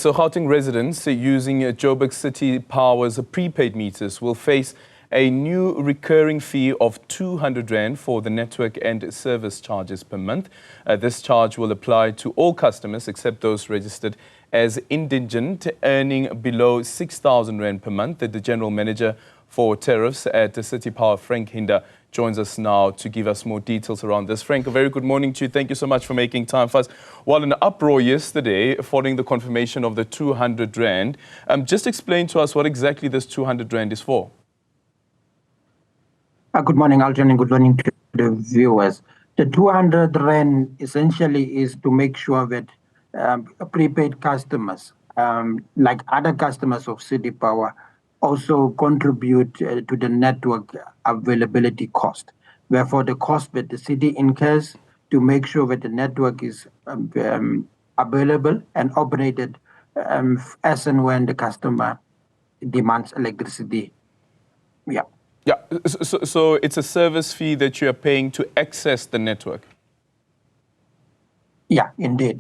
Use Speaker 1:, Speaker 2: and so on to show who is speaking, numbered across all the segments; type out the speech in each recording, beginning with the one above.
Speaker 1: So Gauteng residents using Joburg City Power's prepaid meters will face a new recurring fee of 200 Rand for the network and service charges per month. This charge will apply to all customers except those registered as indigent earning below 6,000 Rand per month. The general manager for Tariffs at the City Power Frank Hinda joins us now to give us more details around this. Frank, a very good morning to you. Thank you so much for making time for us. While in uproar yesterday following the confirmation of the 200 Rand, just explain to us what exactly this 200 Rand is for.
Speaker 2: Good morning, Alton, and good morning to the viewers. The 200 Rand essentially is to make sure that prepaid customers, like other customers of City Power, also contribute to the network availability cost. Therefore, the cost that the city incurs to make sure that the network is available and operated as and when the customer demands electricity. Yeah.
Speaker 1: Yeah, so it's a service fee that you are paying to access the network.
Speaker 2: Yeah, indeed.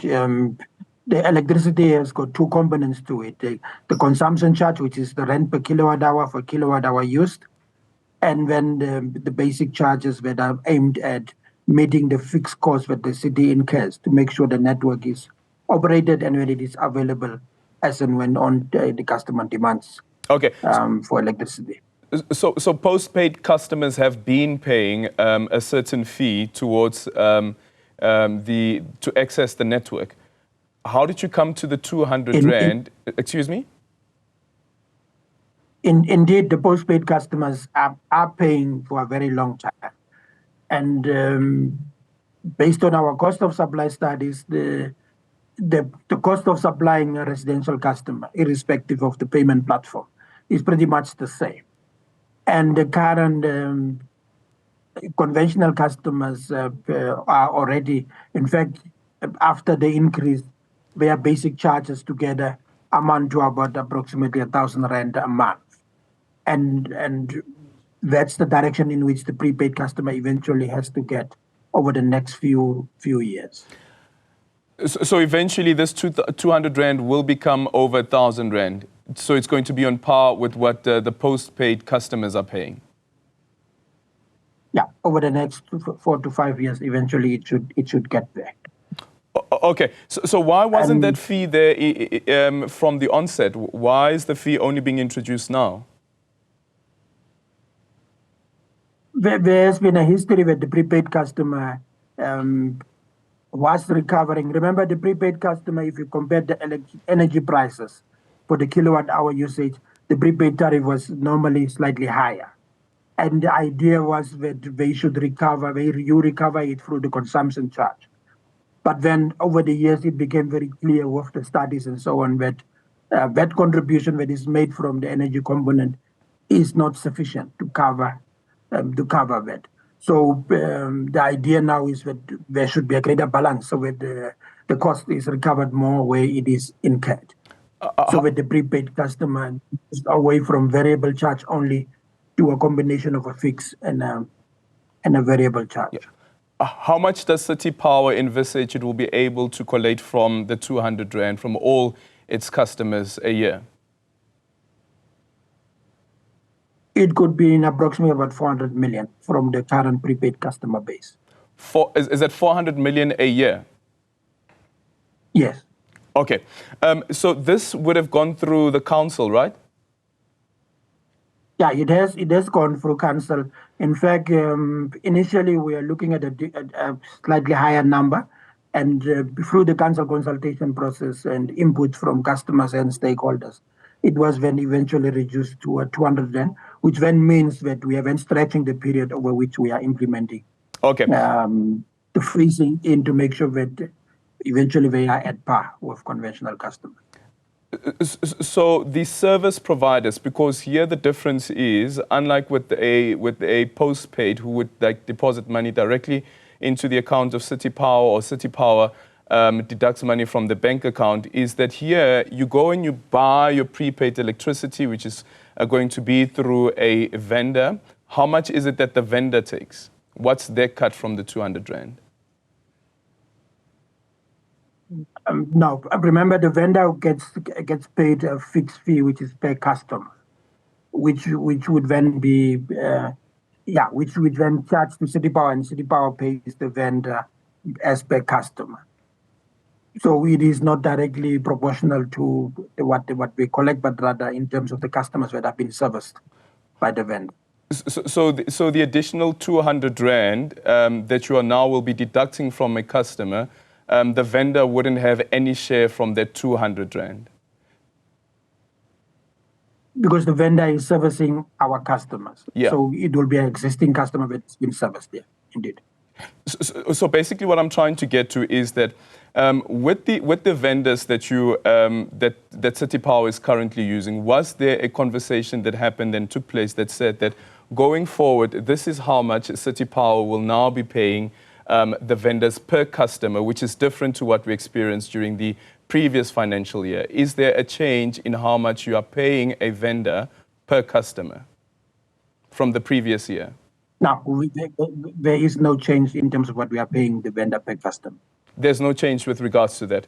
Speaker 2: The electricity has got two components to it. The consumption charge, which is the rent per kilowatt hour for kilowatt hour used, and then the basic charges that are aimed at meeting the fixed cost that the city incurs to make sure the network is operated and when it is available as and when on the customer demands for electricity.
Speaker 1: So postpaid customers have been paying a certain fee towards to access the network. How did you come to the 200 Rand? Excuse me?
Speaker 2: Indeed, the postpaid customers are paying for a very long time. And based on our cost of supply studies, the cost of supplying a residential customer, irrespective of the payment platform, is pretty much the same. And the current conventional customers are already, in fact, after the increase, their basic charges together amount to about approximately 1,000 Rand a month. And that's the direction in which the prepaid customer eventually has to get over the next few years.
Speaker 1: So eventually this 200 Rand will become over 1,000 Rand. So it's going to be on par with what the postpaid customers are paying.
Speaker 2: Yeah, over the next 4 to 5 years, eventually it should get there.
Speaker 1: Okay, so why wasn't that fee there from the onset? Why is the fee only being introduced now?
Speaker 2: There has been a history where the prepaid customer was recovering. Remember, the prepaid customer, if you compare the energy prices for the kilowatt hour usage, the prepaid tariff was normally slightly higher. And the idea was that they should recover, you recover it through the consumption charge. But then over the years, it became very clear with the studies and so on that that contribution that is made from the energy component is not sufficient to cover that. So the idea now is that there should be a greater balance so that the cost is recovered more where it is incurred. So that the prepaid customer is away from variable charge only to a combination of a fixed and a variable charge.
Speaker 1: Yeah. How much does City Power envisage it will be able to collect from the 200 Rand from all its customers a year?
Speaker 2: It could be in approximately about 400 million from the current prepaid customer base.
Speaker 1: Is that 400 million a year?
Speaker 2: Yes.
Speaker 1: Okay. So this would have gone through the council, right?
Speaker 2: Yeah, it has gone through council. In fact, initially we are looking at a slightly higher number, and through the council consultation process and input from customers and stakeholders, it was then eventually reduced to 200 Rand, which then means that we are then stretching the period over which we are implementing.
Speaker 1: Okay.
Speaker 2: The freezing in to make sure that eventually they are at par with conventional customers.
Speaker 1: So the service providers, because here the difference is, unlike with a postpaid who would deposit money directly into the account of City Power, or City Power deducts money from the bank account, is that here you go and you buy your prepaid electricity, which is going to be through a vendor. How much is it that the vendor takes? What's their cut from the 200 Rand?
Speaker 2: No, remember the vendor gets paid a fixed fee, which is per customer, which would then be which would then charge to City Power, and City Power pays the vendor as per customer. So it is not directly proportional to what we collect, but rather in terms of the customers that have been serviced by the vendor.
Speaker 1: So the additional 200 Rand that you are now will be deducting from a customer, the vendor wouldn't have any share from that 200 Rand?
Speaker 2: Because the vendor is servicing our customers.
Speaker 1: Yeah.
Speaker 2: So it will be an existing customer that's been serviced there, indeed.
Speaker 1: So basically what I'm trying to get to is that with the vendors that you that City Power is currently using, was there a conversation that happened and took place that said that going forward, this is how much City Power will now be paying the vendors per customer, which is different to what we experienced during the previous financial year? Is there a change in how much you are paying a vendor per customer from the previous year?
Speaker 2: No, there is no change in terms of what we are paying the vendor per customer.
Speaker 1: There's no change with regards to that?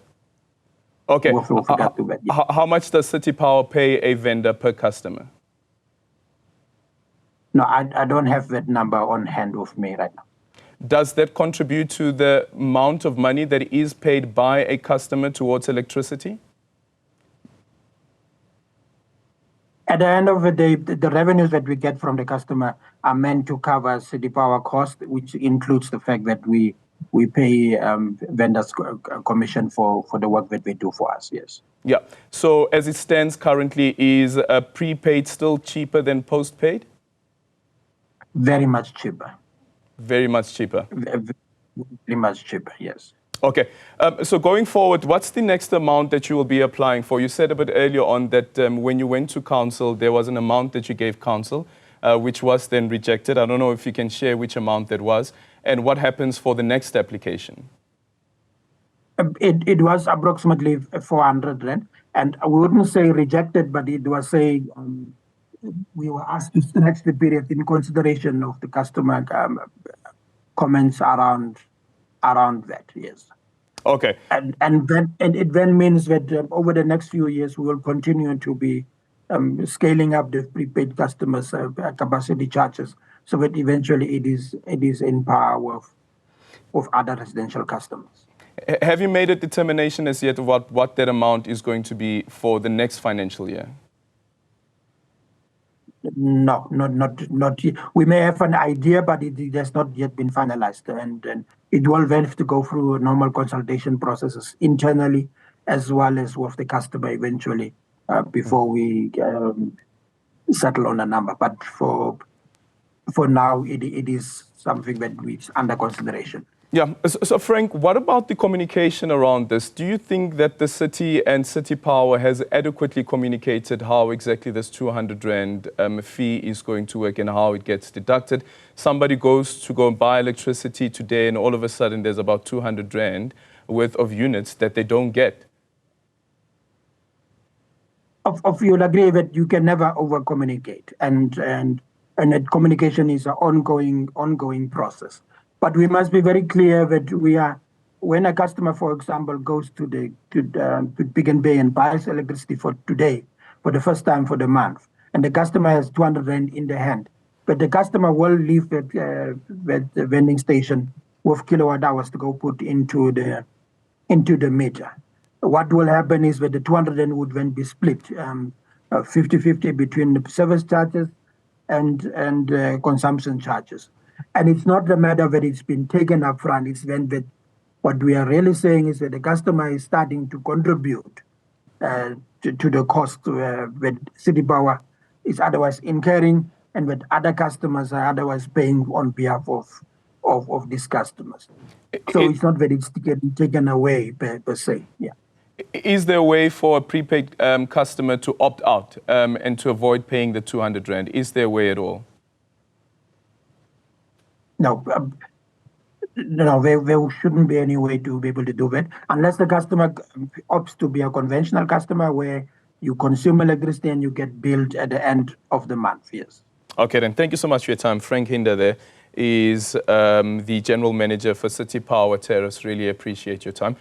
Speaker 1: Okay.
Speaker 2: With regard to that, yeah.
Speaker 1: How much does City Power pay a vendor per customer?
Speaker 2: No, I don't have that number on hand with me right now.
Speaker 1: Does that contribute to the amount of money that is paid by a customer towards electricity?
Speaker 2: At the end of the day, the revenues that we get from the customer are meant to cover City Power cost, which includes the fact that we pay vendors commission for the work that they do for us, yes.
Speaker 1: Yeah. So as it stands currently, is prepaid still cheaper than postpaid?
Speaker 2: Very much cheaper.
Speaker 1: Very much cheaper?
Speaker 2: Very much cheaper, yes.
Speaker 1: Okay. So going forward, what's the next amount that you will be applying for? You said a bit earlier on that when you went to council, there was an amount that you gave council, which was then rejected. I don't know if you can share which amount that was. And what happens for the next application?
Speaker 2: It was approximately 400 Rand. And we wouldn't say rejected, but it was saying we were asked to stretch the period in consideration of the customer comments around that, yes.
Speaker 1: Okay.
Speaker 2: And it then means that over the next few years, we will continue to be scaling up the prepaid customers' capacity charges, so that eventually it is in par with other residential customers.
Speaker 1: Have you made a determination as yet what that amount is going to be for the next financial year?
Speaker 2: No, not yet. We may have an idea, but it has not yet been finalized, and it will then have to go through normal consultation processes internally as well as with the customer eventually before we settle on a number. But for now, it is something that is under consideration.
Speaker 1: Yeah. So Frank, what about the communication around this? Do you think that the city and City Power has adequately communicated how exactly this 200 Rand fee is going to work and how it gets deducted? Somebody goes to go and buy electricity today and all of a sudden there's about 200 Rand worth of units that they don't get.
Speaker 2: You'll agree that you can never over-communicate, and that communication is an ongoing process. But we must be very clear that when a customer, for example, goes to Pick n Pay and buys electricity for today, for the first time for the month, and the customer has 200 Rand in the hand, but the customer will leave the vending station with kilowatt hours to go put into the meter. What will happen is that the 200 Rand would then be split 50-50 between the service charges and consumption charges. And it's not the matter that it's been taken up front. It's then that what we are really saying is that the customer is starting to contribute to the cost that City Power is otherwise incurring, and that other customers are otherwise paying on behalf of these customers. So it's not that it's taken away per se. Yeah.
Speaker 1: Is there a way for a prepaid customer to opt out and to avoid paying the 200 Rand? Is there a way at all?
Speaker 2: No, there shouldn't be any way to be able to do that unless the customer opts to be a conventional customer where you consume electricity and you get billed at the end of the month, yes.
Speaker 1: Okay, then thank you so much for your time. Frank Hinda there is the General Manager for City Power Tariffs. Really appreciate your time.